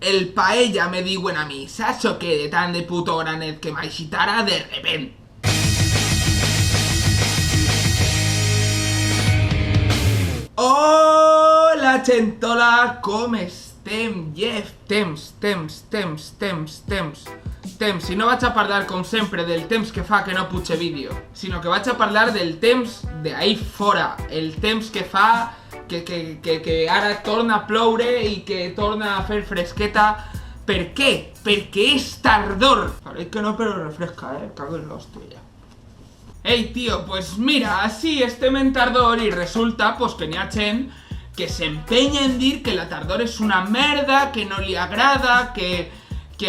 el paella me diuen a mi, saps o què? De tant de puto granet que m'aixitara de repent. Hola gentola, com estem? Jeff, temps. I no vaig a parlar, com sempre, del temps que fa que no puig vídeo, sinó que vaig a parlar del temps d'ahí fora, el temps que fa que ara torna a ploure i que torna a fer fresqueta. Per què? Perquè és tardor. Pareix que no, però refresca, cago en l'hòstia ja. Ei, tio, pues mira, així estem en tardor i resulta pues que n'hi ha gent que s'empenya en dir que la tardor és una merda, que no li agrada, que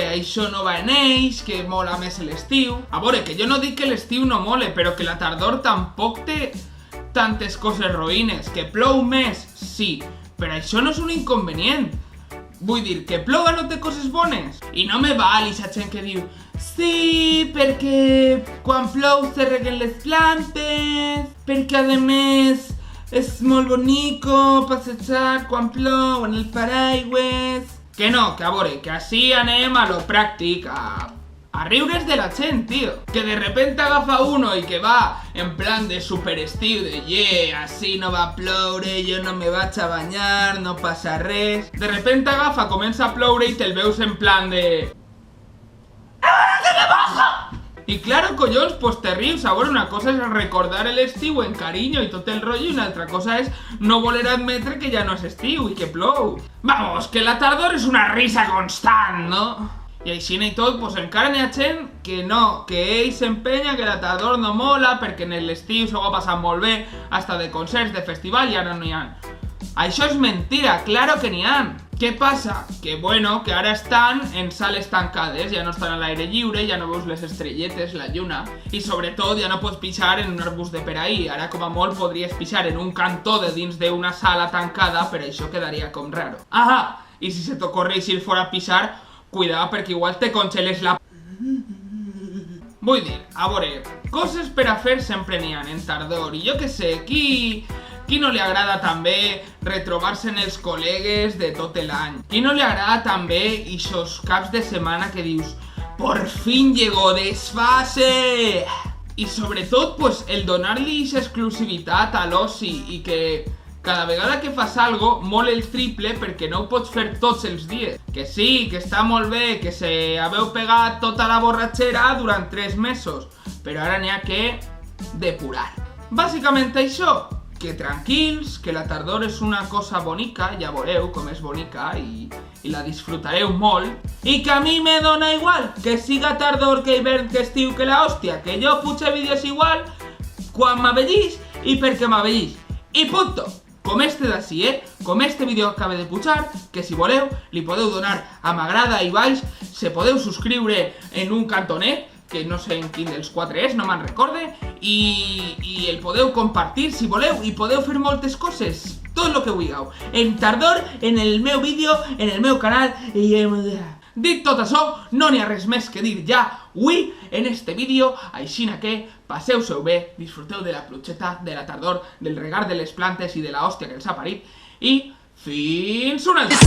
això no va en ells, que mola més l'estiu. A veure, que jo no dic que l'estiu no mole, però que la tardor tampoc té tantes coses roïnes. Que plou més, sí, però això no és un inconvenient. Vull dir, que ploga no té coses bones. I no me val aquesta gent que diu sí, perquè quan plou se reguen les plantes, perquè a més és molt bonico passejar quan plou en el paraigües. Que no, que a veure, que així anem a lo pràctic, a riure's de la gent, tio. Que de repente agafa uno i que va en plan de super estiu, de yeah, així no va ploure, jo no me vaig a banyar, no passa res. De repente agafa, comença a ploure i te'l veus en plan de... ¡Que me baja! I claro, collons, pues te rius. A veure, una cosa és recordar l'estiu en carinyo i tot el rotllo, i una altra cosa és no voler admetre que ja no és estiu i que plou. Vamos, que la tardor és una risa constant, no? I així i tot, pues encara n'hi ha gent que no, que ell s'empenya que la tardor no mola perquè en l'estiu s'ho ha passat molt bé, hasta de concerts, de festival, i ara no n'hi ha. Això és mentira, claro que n'hi ha. Què passa? Que bueno, que ara estan en sales tancades, ja no estan a l'aire lliure, ja no veus les estrelletes, la lluna, i sobretot ja no pots pixar en un arbust de per ahí. Ara com a molt podries pixar en un cantó de dins d'una sala tancada, però això quedaria com raro. Ah, i si se t'ocorre ir fora a pixar, cuidado perquè igual te congeles la... Vull dir, a veure, coses per a fer sempre n'hi ha en tardor, i jo que sé, qui no li agrada també retrobar-se en els col·legues de tot l'any? Qui no li agrada també ixos caps de setmana que dius por fin llegó desfase? I sobretot, pues, el donar-li ixa exclusivitat a l'oci i que cada vegada que fas algo mol el triple perquè no ho pots fer tots els dies. Que sí, que està molt bé, que se haveu pegat tota la borratxera durant 3 mesos, però ara n'hi ha que depurar. Bàsicament això, que tranquils, que la tardor és una cosa bonica, ja veureu com és bonica i la disfrutareu molt, i que a mi me dona igual, que siga tardor, que hivern, que estiu, que la hòstia, que jo puige vídeos igual quan m'avellís i perquè m'avellís. I punto! Com este d'ací, com este vídeo que acaba de pujar, que si voleu li podeu donar a m'agrada i baix, se podeu subscriure en un cantonet, que no sé en quin dels 4 és, no me'n recorde, i el podeu compartir si voleu, i podeu fer moltes coses, tot el que vulgueu, en tardor, en el meu vídeo, en el meu canal, i... Dit tot això, no n'hi ha res més que dir ja avui en este vídeo, aixina que passeu-se-ho bé, disfruteu de la plutxeta, de la tardor, del regar de les plantes i de la hòstia que els ha parit, i fins una altra!